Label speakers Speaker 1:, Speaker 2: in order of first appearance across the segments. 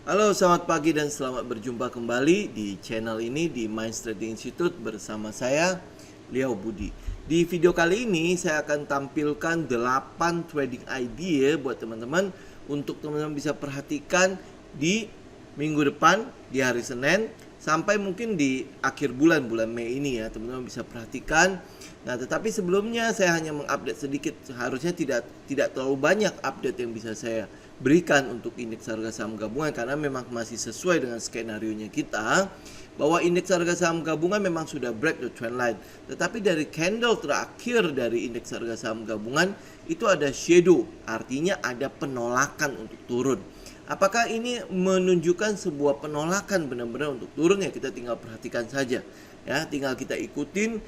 Speaker 1: Halo, selamat pagi dan selamat berjumpa kembali di channel ini di Minds Trading Institute bersama saya, Leo Budi. Di video kali ini saya akan tampilkan 8 trading idea buat teman-teman untuk teman-teman bisa perhatikan di minggu depan, di hari Senin, sampai mungkin di akhir bulan Mei ini ya, teman-teman bisa perhatikan. Nah, tetapi sebelumnya saya hanya mengupdate sedikit, harusnya tidak terlalu banyak update yang bisa saya berikan untuk indeks harga saham gabungan karena memang masih sesuai dengan skenario-nya kita bahwa indeks harga saham gabungan memang sudah break the trend line. Tetapi dari candle terakhir dari indeks harga saham gabungan itu ada shadow, artinya ada penolakan untuk turun. Apakah ini menunjukkan sebuah penolakan benar-benar untuk turun? Ya, kita tinggal perhatikan saja ya, tinggal kita ikutin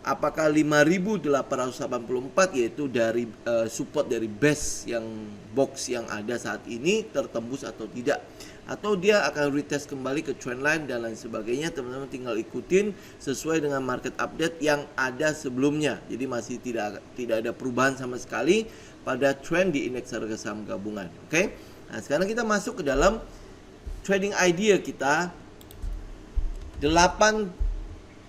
Speaker 1: apakah 5.884 yaitu dari support dari base yang box yang ada saat ini tertembus atau tidak, atau dia akan retest kembali ke trendline dan lain sebagainya. Teman-teman tinggal ikutin sesuai dengan market update yang ada sebelumnya. Jadi masih tidak ada perubahan sama sekali pada trend di indeks harga saham gabungan. Oke. Nah, sekarang kita masuk ke dalam trading idea kita. 8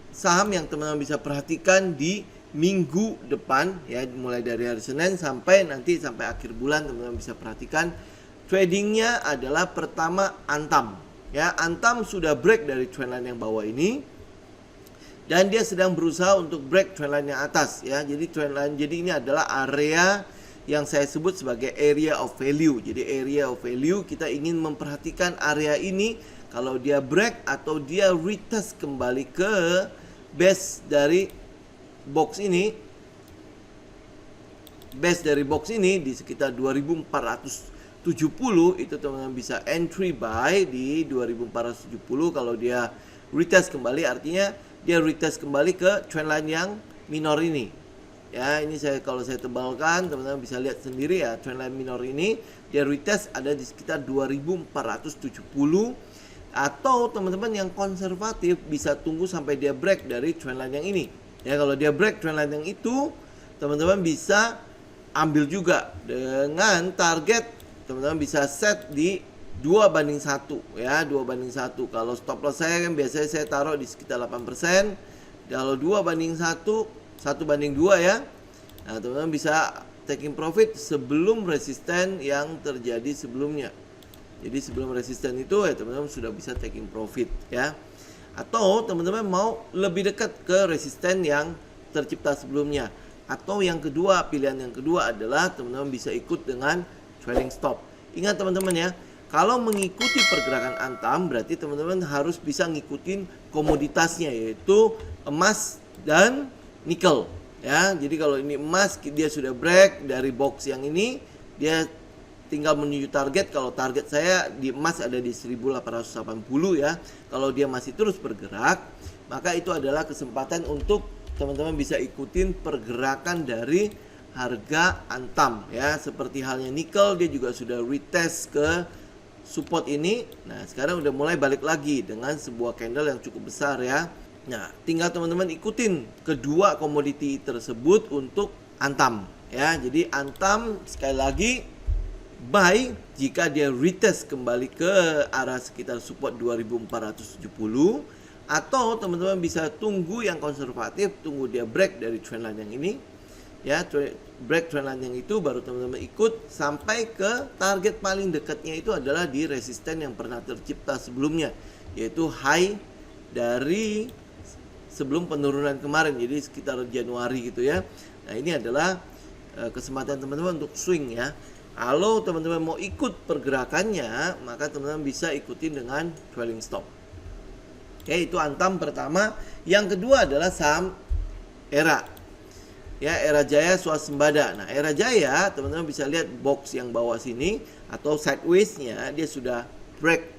Speaker 1: saham yang teman-teman bisa perhatikan di minggu depan ya, mulai dari hari Senin sampai akhir bulan. Teman-teman bisa perhatikan tradingnya adalah pertama Antam ya. Antam sudah break dari trendline yang bawah ini dan dia sedang berusaha untuk break trendline yang atas ya. Jadi ini adalah area yang saya sebut sebagai area of value. Jadi area of value, kita ingin memperhatikan area ini kalau dia break atau dia retest kembali ke base dari box ini. Base dari box ini di sekitar 2470 itu teman-teman bisa entry buy di 2470. Kalau dia retest kembali artinya dia retest kembali ke trendline yang minor ini. Ya, ini kalau saya tebalkan, teman-teman bisa lihat sendiri ya, trendline minor ini dia retest ada di sekitar 2470. Atau teman-teman yang konservatif bisa tunggu sampai dia break dari trendline yang ini. Ya, kalau dia break trendline yang itu, teman-teman bisa ambil juga dengan target teman-teman bisa set di 2:1 ya, 2:1. Kalau stop loss saya kan biasanya saya taruh di sekitar 8%. Kalau 2:1, 1:2 ya. Nah, teman-teman bisa taking profit sebelum resisten yang terjadi sebelumnya. Jadi sebelum resisten itu ya teman-teman sudah bisa taking profit ya. Atau teman-teman mau lebih dekat ke resisten yang tercipta sebelumnya. Atau yang kedua, pilihan yang kedua adalah teman-teman bisa ikut dengan trailing stop. Ingat teman-teman ya, kalau mengikuti pergerakan Antam berarti teman-teman harus bisa ngikutin komoditasnya yaitu emas dan nikel ya. Jadi kalau ini emas dia sudah break dari box yang ini, dia tinggal menuju target. Kalau target saya di emas ada di 1880 ya. Kalau dia masih terus bergerak, maka itu adalah kesempatan untuk teman-teman bisa ikutin pergerakan dari harga Antam ya. Seperti halnya nikel, dia juga sudah retest ke support ini. Nah, sekarang udah mulai balik lagi dengan sebuah candle yang cukup besar ya. Nah, tinggal teman-teman ikutin kedua komoditi tersebut untuk Antam ya. Jadi Antam sekali lagi buy jika dia retest kembali ke arah sekitar support 2470, atau teman-teman bisa tunggu yang konservatif, tunggu dia break dari trendline yang ini ya. Break trendline yang itu baru teman-teman ikut sampai ke target paling dekatnya, itu adalah di resisten yang pernah tercipta sebelumnya yaitu high dari sebelum penurunan kemarin, jadi sekitar Januari gitu ya. Nah, ini adalah kesempatan teman-teman untuk swing ya. Kalau teman-teman mau ikut pergerakannya, maka teman-teman bisa ikutin dengan trailing stop. Oke, itu Antam pertama. Yang kedua adalah saham Era. Ya, Era Jaya Swasembada. Nah, Era Jaya teman-teman bisa lihat box yang bawah sini atau sideways-nya dia sudah break.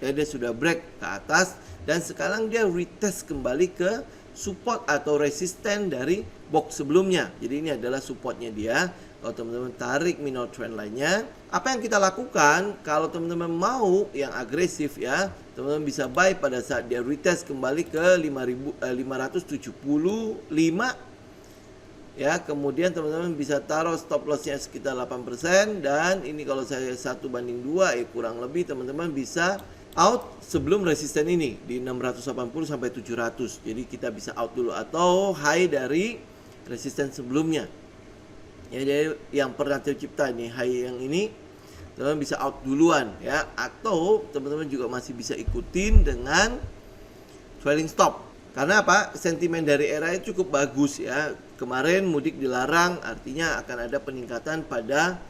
Speaker 1: Ya, dia sudah break ke atas dan sekarang dia retest kembali ke support atau resisten dari box sebelumnya. Jadi ini adalah supportnya dia. Kalau teman-teman tarik minor trend lainnya, apa yang kita lakukan kalau teman-teman mau yang agresif ya, teman-teman bisa buy pada saat dia retest kembali ke 575 ya. Kemudian teman-teman bisa taruh stop lossnya sekitar 8%, dan ini kalau saya 1:2 kurang lebih teman-teman bisa out sebelum resisten ini di 680 sampai 700. Jadi kita bisa out dulu atau high dari resisten sebelumnya. Ya, jadi yang pernah tercipta ini high yang ini teman-teman bisa out duluan ya, atau teman-teman juga masih bisa ikutin dengan trailing stop. Karena apa? Sentimen dari era itu cukup bagus ya. Kemarin mudik dilarang, artinya akan ada peningkatan pada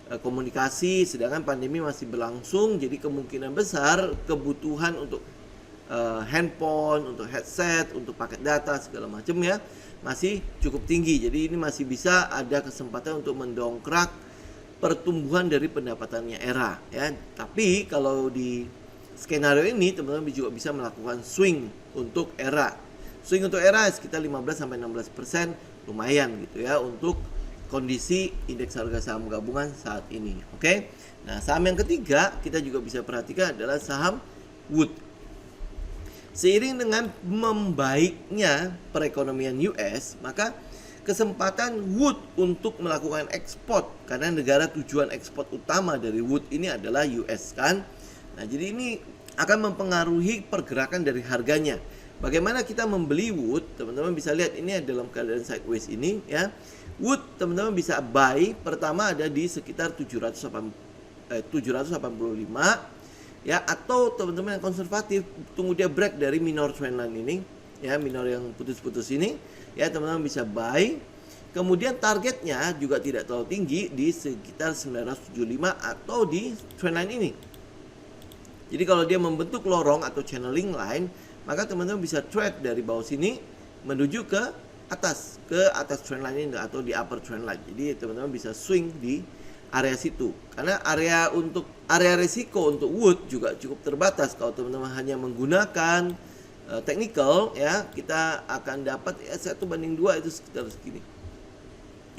Speaker 1: komunikasi, sedangkan pandemi masih berlangsung. Jadi kemungkinan besar kebutuhan untuk handphone, untuk headset, untuk paket data segala macam ya masih cukup tinggi. Jadi ini masih bisa ada kesempatan untuk mendongkrak pertumbuhan dari pendapatannya era ya. Tapi kalau di skenario ini teman-teman juga bisa melakukan swing untuk era. Swing untuk era sekitar 15-16%, lumayan gitu ya untuk kondisi indeks harga saham gabungan saat ini. Oke. Nah, saham yang ketiga kita juga bisa perhatikan adalah saham Wood. Seiring dengan membaiknya perekonomian US, maka kesempatan Wood untuk melakukan ekspor, karena negara tujuan ekspor utama dari Wood ini adalah US kan. Nah, jadi ini akan mempengaruhi pergerakan dari harganya. Bagaimana kita membeli Wood? Teman-teman bisa lihat ini dalam keadaan sideways ini ya. Wood teman-teman bisa buy, pertama ada di sekitar 785 ya, atau teman-teman yang konservatif tunggu dia break dari minor trendline ini ya, minor yang putus-putus ini ya, teman-teman bisa buy. Kemudian targetnya juga tidak terlalu tinggi di sekitar 975 atau di trendline ini. Jadi kalau dia membentuk lorong atau channeling line, maka teman-teman bisa trade dari bawah sini menuju ke atas trendline ini atau di upper trendline. Jadi teman-teman bisa swing di area situ. Karena area risiko untuk Wood juga cukup terbatas. Kalau teman-teman hanya menggunakan technical ya, kita akan dapat ya 1:2 itu sekitar segini.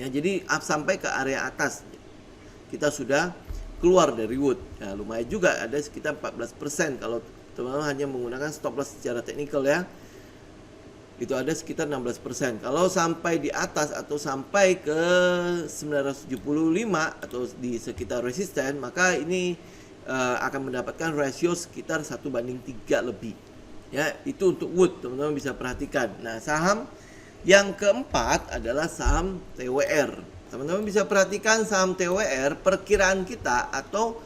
Speaker 1: Ya, jadi sampai ke area atas kita sudah keluar dari Wood. Ya, lumayan juga, ada sekitar 14% kalau teman-teman hanya menggunakan stop loss secara teknikal ya. Itu ada sekitar 16%. Kalau sampai di atas atau sampai ke 975 atau di sekitar resisten, maka ini akan mendapatkan rasio sekitar 1:3 lebih. Ya, itu untuk Wood, teman-teman bisa perhatikan. Nah, saham yang keempat adalah saham TWR. Teman-teman bisa perhatikan saham TWR, perkiraan kita atau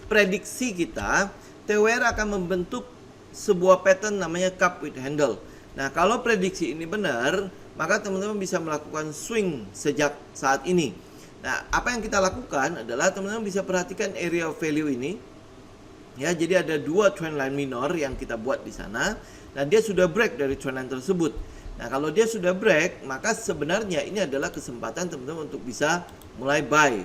Speaker 1: prediksi kita, TWR akan membentuk sebuah pattern namanya cup with handle. Nah, kalau prediksi ini benar, maka teman-teman bisa melakukan swing sejak saat ini. Nah, apa yang kita lakukan adalah teman-teman bisa perhatikan area of value ini. Ya, jadi ada dua trendline minor yang kita buat di sana. Nah, dia sudah break dari trendline tersebut. Nah, kalau dia sudah break, maka sebenarnya ini adalah kesempatan teman-teman untuk bisa mulai buy.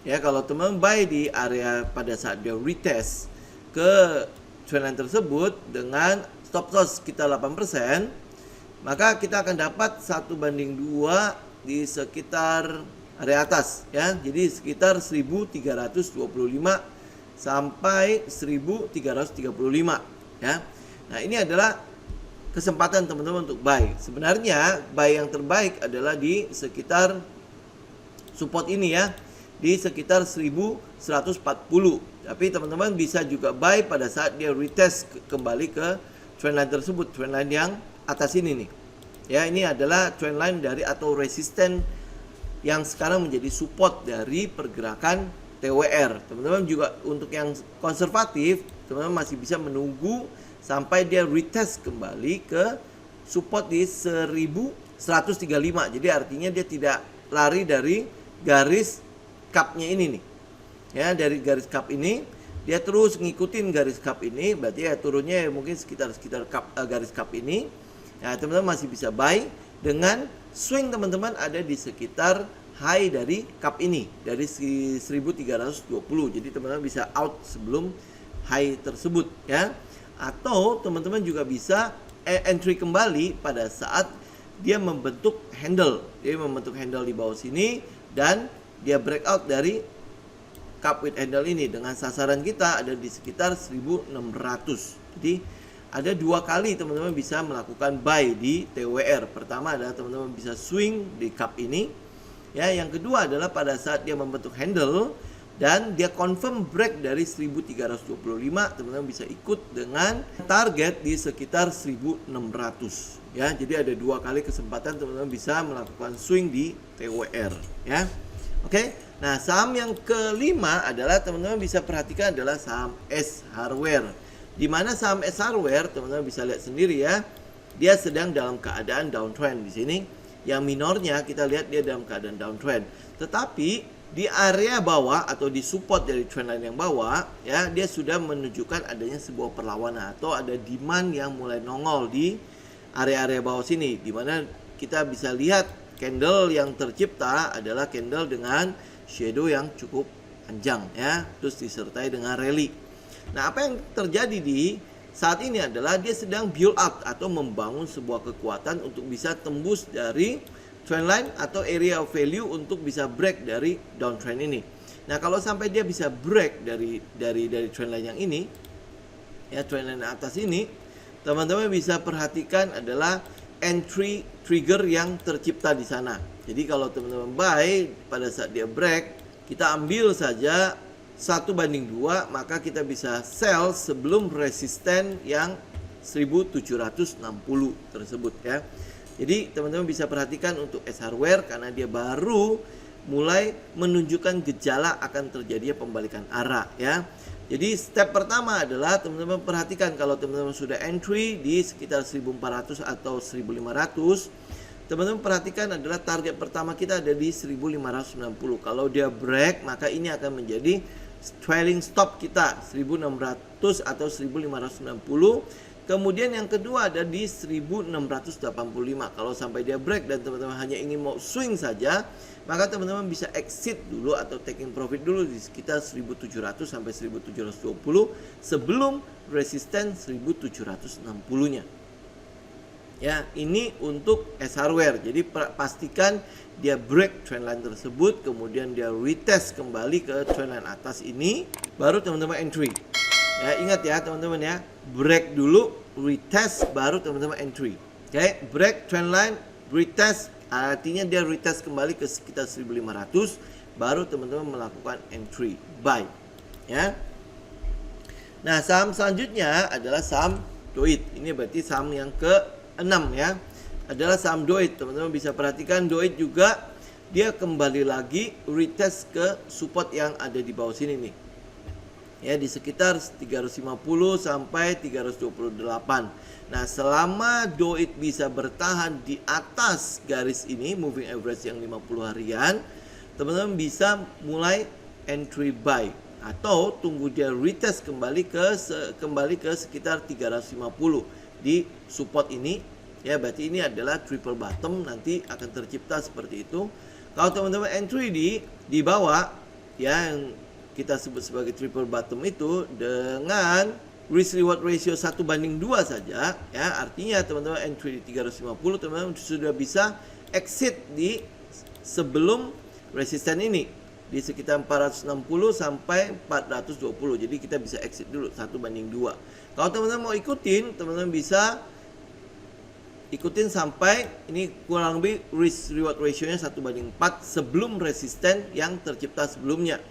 Speaker 1: Ya, kalau teman-teman buy di area pada saat dia retest ke trendline tersebut dengan stop loss kita 8%, maka kita akan dapat 1:2 di sekitar area atas ya. Jadi sekitar 1325 sampai 1335 ya. Nah, ini adalah kesempatan teman-teman untuk buy. Sebenarnya buy yang terbaik adalah di sekitar support ini ya, di sekitar 1140. Tapi teman-teman bisa juga buy pada saat dia retest kembali ke trendline tersebut, trendline yang atas ini nih. Ya, ini adalah trendline dari atau resisten yang sekarang menjadi support dari pergerakan TWR. Teman-teman juga untuk yang konservatif, teman-teman masih bisa menunggu sampai dia retest kembali ke support di 1135. Jadi artinya dia tidak lari dari garis cup-nya ini nih. Ya, dari garis cup ini dia terus ngikutin garis cup ini, berarti ya turunnya mungkin sekitar garis cup ini. Nah, teman-teman masih bisa buy dengan swing teman-teman ada di sekitar high dari cup ini, dari 1320. Jadi teman-teman bisa out sebelum high tersebut ya. Atau teman-teman juga bisa entry kembali pada saat dia membentuk handle. Dia membentuk handle di bawah sini dan dia breakout dari cup with handle ini dengan sasaran kita ada di sekitar 1600. Jadi ada 2 kali teman-teman bisa melakukan buy di TWR. Pertama adalah teman-teman bisa swing di cup ini. Ya, yang kedua adalah pada saat dia membentuk handle dan dia confirm break dari 1325, teman-teman bisa ikut dengan target di sekitar 1600. Ya, jadi ada 2 kali kesempatan teman-teman bisa melakukan swing di TWR, ya. Oke. Nah, saham yang kelima adalah teman-teman bisa perhatikan adalah saham S Hardware. Di mana saham S Hardware teman-teman bisa lihat sendiri ya, dia sedang dalam keadaan downtrend di sini. Yang minornya kita lihat dia dalam keadaan downtrend. Tetapi di area bawah atau di support dari trendline yang bawah ya, dia sudah menunjukkan adanya sebuah perlawanan atau ada demand yang mulai nongol di area-area bawah sini, di mana kita bisa lihat candle yang tercipta adalah candle dengan shadow yang cukup panjang ya, terus disertai dengan rally. Nah, apa yang terjadi di saat ini adalah dia sedang build up atau membangun sebuah kekuatan untuk bisa tembus dari trendline atau area of value untuk bisa break dari downtrend ini. Nah, kalau sampai dia bisa break dari trendline yang ini, ya trendline atas ini, teman-teman bisa perhatikan adalah entry trigger yang tercipta di sana. Jadi kalau teman-teman buy pada saat dia break, kita ambil saja 1/2, maka kita bisa sell sebelum resisten yang 1760 tersebut ya. Jadi teman-teman bisa perhatikan untuk S Hardware karena dia baru mulai menunjukkan gejala akan terjadinya pembalikan arah ya. Jadi step pertama adalah teman-teman perhatikan kalau teman-teman sudah entry di sekitar 1400 atau 1500, teman-teman perhatikan adalah target pertama kita ada di 1590. Kalau dia break maka ini akan menjadi trailing stop kita 1600 atau 1590. Kemudian yang kedua ada di 1685. Kalau sampai dia break dan teman-teman hanya ingin mau swing saja, maka teman-teman bisa exit dulu atau taking profit dulu di sekitar 1700 sampai 1720 sebelum resisten 1760-nya. Ya, ini untuk S Hardware. Jadi pastikan dia break trendline tersebut, kemudian dia retest kembali ke trendline atas ini, baru teman-teman entry. Ya, ingat ya teman-teman ya, break dulu, retest, baru teman-teman entry. Oke, break trendline, retest, artinya dia retest kembali ke sekitar 1500, baru teman-teman melakukan entry, buy. Ya. Nah, saham selanjutnya adalah saham Doit. Ini berarti saham yang ke-6 ya. Adalah saham Doit. Teman-teman bisa perhatikan Doit juga dia kembali lagi retest ke support yang ada di bawah sini nih. Ya, di sekitar 350 sampai 328. Nah, selama Doit bisa bertahan di atas garis ini, moving average yang 50 harian, teman-teman bisa mulai entry buy atau tunggu dia retest kembali ke sekitar 350 di support ini. Ya, berarti ini adalah triple bottom, nanti akan tercipta seperti itu. Kalau teman-teman entry di bawah ya, yang kita sebut sebagai triple bottom itu dengan risk reward ratio 1/2 saja ya, artinya teman-teman entry di 350, teman-teman sudah bisa exit di sebelum resisten ini di sekitar 460 sampai 420. Jadi kita bisa exit dulu 1/2. Kalau teman-teman mau ikutin, teman-teman bisa ikutin sampai ini kurang lebih risk reward ratio-nya 1/4 sebelum resisten yang tercipta sebelumnya.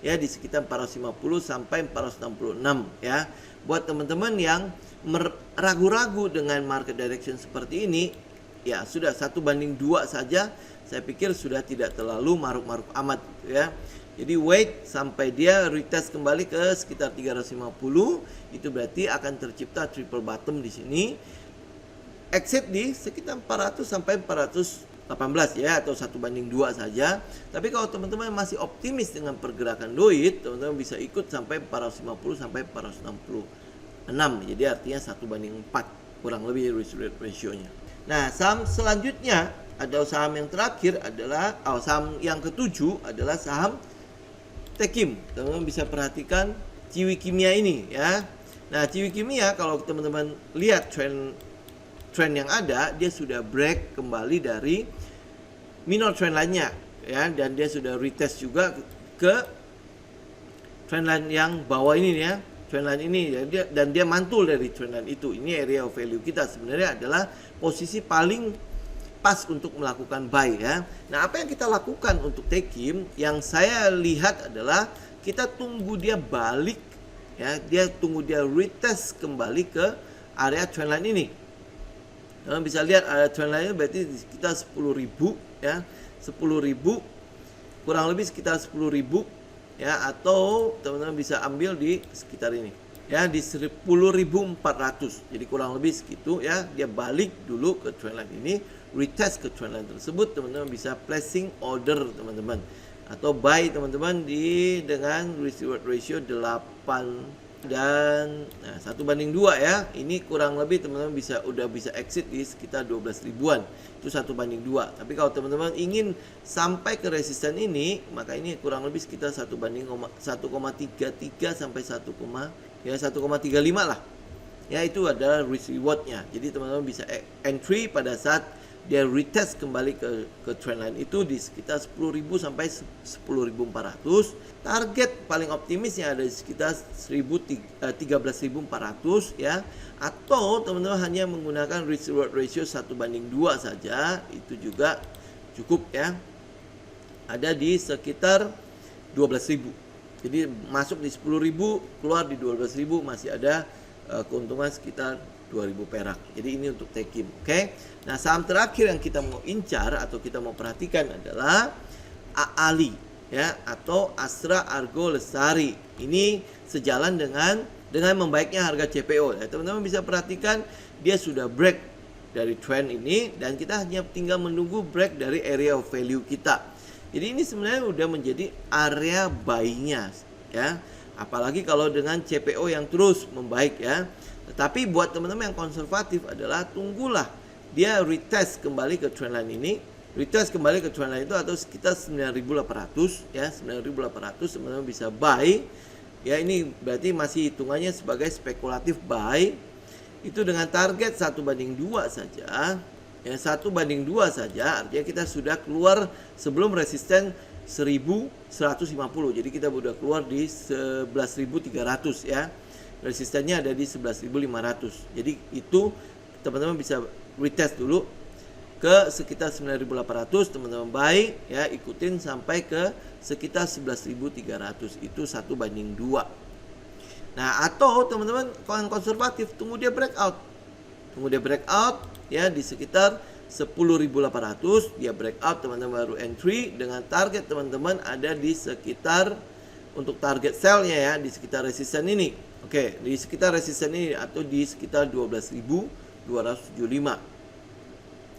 Speaker 1: Ya, di sekitar 450 sampai 466 ya. Buat teman-teman yang ragu-ragu dengan market direction seperti ini, ya sudah 1/2 saja, saya pikir sudah tidak terlalu maruk-maruk amat ya. Jadi wait sampai dia retest kembali ke sekitar 350, itu berarti akan tercipta triple bottom di sini. Exit di sekitar 400 sampai 418 ya, atau 1/2 saja. Tapi kalau teman-teman masih optimis dengan pergerakan Doit, teman-teman bisa ikut sampai 450 sampai 466. Jadi artinya 1/4 kurang lebih risk rate ratio-nya. Nah, saham selanjutnya ada saham yang terakhir adalah saham yang ke-7 adalah saham Techim. Teman-teman bisa perhatikan Ciwi Kimia ini ya. Nah, Ciwi Kimia kalau teman-teman lihat trend yang ada, dia sudah break kembali dari minor trend line-nya ya, dan dia sudah retest juga ke trend line yang bawah ini ya. trendline ini ya, dan dia mantul dari trendline itu. Ini area of value kita sebenarnya adalah posisi paling pas untuk melakukan buy ya. Nah, apa yang kita lakukan untuk taking? Yang saya lihat adalah kita tunggu dia balik ya, tunggu dia retest kembali ke area trendline ini. Kalian bisa lihat area trendline berarti sekitar 10.000 ya. 10.000 kurang lebih sekitar 10.000 ya, atau teman-teman bisa ambil di sekitar ini ya, di 10.400. Jadi kurang lebih segitu ya. Dia balik dulu ke trendline ini, retest ke trendline tersebut, teman-teman bisa placing order teman-teman, atau buy teman-teman dengan risk reward ratio 8 dan 1:2 ya. Ini kurang lebih teman-teman udah bisa exit di sekitar 12 ribuan. Itu 1:2. Tapi kalau teman-teman ingin sampai ke resisten ini, maka ini kurang lebih sekitar 1,33 sampai 1,35 lah. Ya, itu adalah risk rewardnya. Jadi teman-teman bisa entry pada saat dia retest kembali ke trendline itu di sekitar 10.000 sampai 10.400. Target paling optimisnya ada di sekitar 13.400 ya. Atau teman-teman hanya menggunakan risk reward ratio 1:2 saja, itu juga cukup ya. Ada di sekitar 12.000. Jadi masuk di 10.000, keluar di 12.000, masih ada keuntungan sekitar 2.000 perak. Jadi ini untuk taking, oke? Nah, saham terakhir yang kita mau incar atau kita mau perhatikan adalah AALI ya, atau Astra Argo Lestari. Ini sejalan dengan membaiknya harga CPO. Ya, teman-teman bisa perhatikan dia sudah break dari trend ini dan kita hanya tinggal menunggu break dari area of value kita. Jadi ini sebenarnya udah menjadi area buy-nya ya. Apalagi kalau dengan CPO yang terus membaik ya. Tetapi buat teman-teman yang konservatif adalah tunggulah dia retest kembali ke trendline ini. Retest kembali ke trendline itu atau sekitar 9.800 ya, 9.800 teman-teman bisa buy. Ya, ini berarti masih hitungannya sebagai spekulatif buy. Itu dengan target 1:2 saja. Ya, 1:2 saja, artinya kita sudah keluar sebelum resisten 1150. Jadi kita sudah keluar di 11.300 ya. Resistennya ada di 11.500. Jadi itu teman-teman bisa retest dulu ke sekitar 9.800, teman-teman buy ya, ikutin sampai ke sekitar 11.300. Itu 1:2. Nah, atau teman-teman kalau yang konservatif tunggu dia breakout. Tunggu dia breakout ya di sekitar 10.800, dia breakout, teman-teman baru entry dengan target teman-teman ada di sekitar, untuk target sell-nya ya, di sekitar resisten ini. Oke, di sekitar resisten ini atau di sekitar 12.275.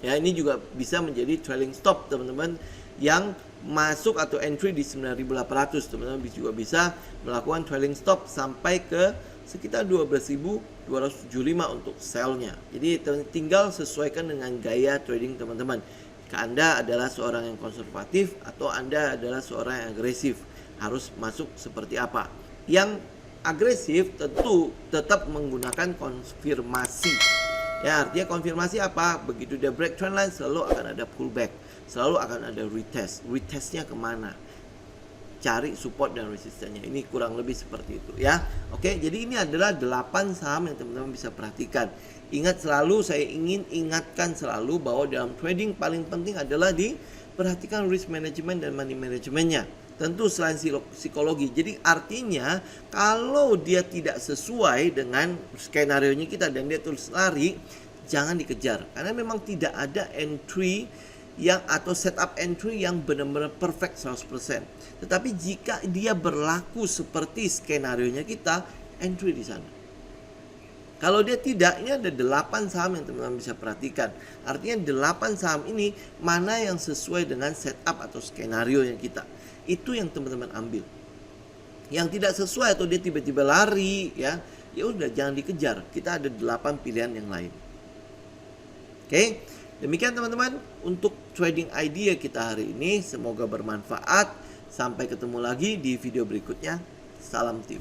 Speaker 1: Ya, ini juga bisa menjadi trailing stop teman-teman yang masuk atau entry di 9.800. Teman-teman juga bisa melakukan trailing stop sampai ke sekitar 12.275 untuk sell-nya. Jadi tinggal sesuaikan dengan gaya trading teman-teman. Jika Anda adalah seorang yang konservatif atau Anda adalah seorang yang agresif, harus masuk seperti apa. Yang agresif tentu tetap menggunakan konfirmasi. Ya, artinya konfirmasi apa? Begitu dia break trendline selalu akan ada pullback, selalu akan ada retest. Retestnya kemana? Cari support dan resistennya. Ini kurang lebih seperti itu ya. Oke, jadi ini adalah 8 saham yang teman-teman bisa perhatikan. Ingat selalu, saya ingin ingatkan selalu bahwa dalam trading paling penting adalah diperhatikan risk management dan money managementnya. Tentu selain psikologi. Jadi artinya kalau dia tidak sesuai dengan skenario-nya kita dan dia terus lari, jangan dikejar. Karena memang tidak ada entry yang atau setup entry yang benar-benar perfect 100%. Tetapi jika dia berlaku seperti skenario-nya kita, entry di sana. Kalau dia tidak, ini ada 8 saham yang teman-teman bisa perhatikan. Artinya 8 saham ini mana yang sesuai dengan setup atau skenario yang kita. Itu yang teman-teman ambil. Yang tidak sesuai atau dia tiba-tiba lari ya udah jangan dikejar. Kita ada 8 pilihan yang lain. Oke. Demikian teman-teman untuk trading idea kita hari ini, semoga bermanfaat. Sampai ketemu lagi di video berikutnya. Salam tim.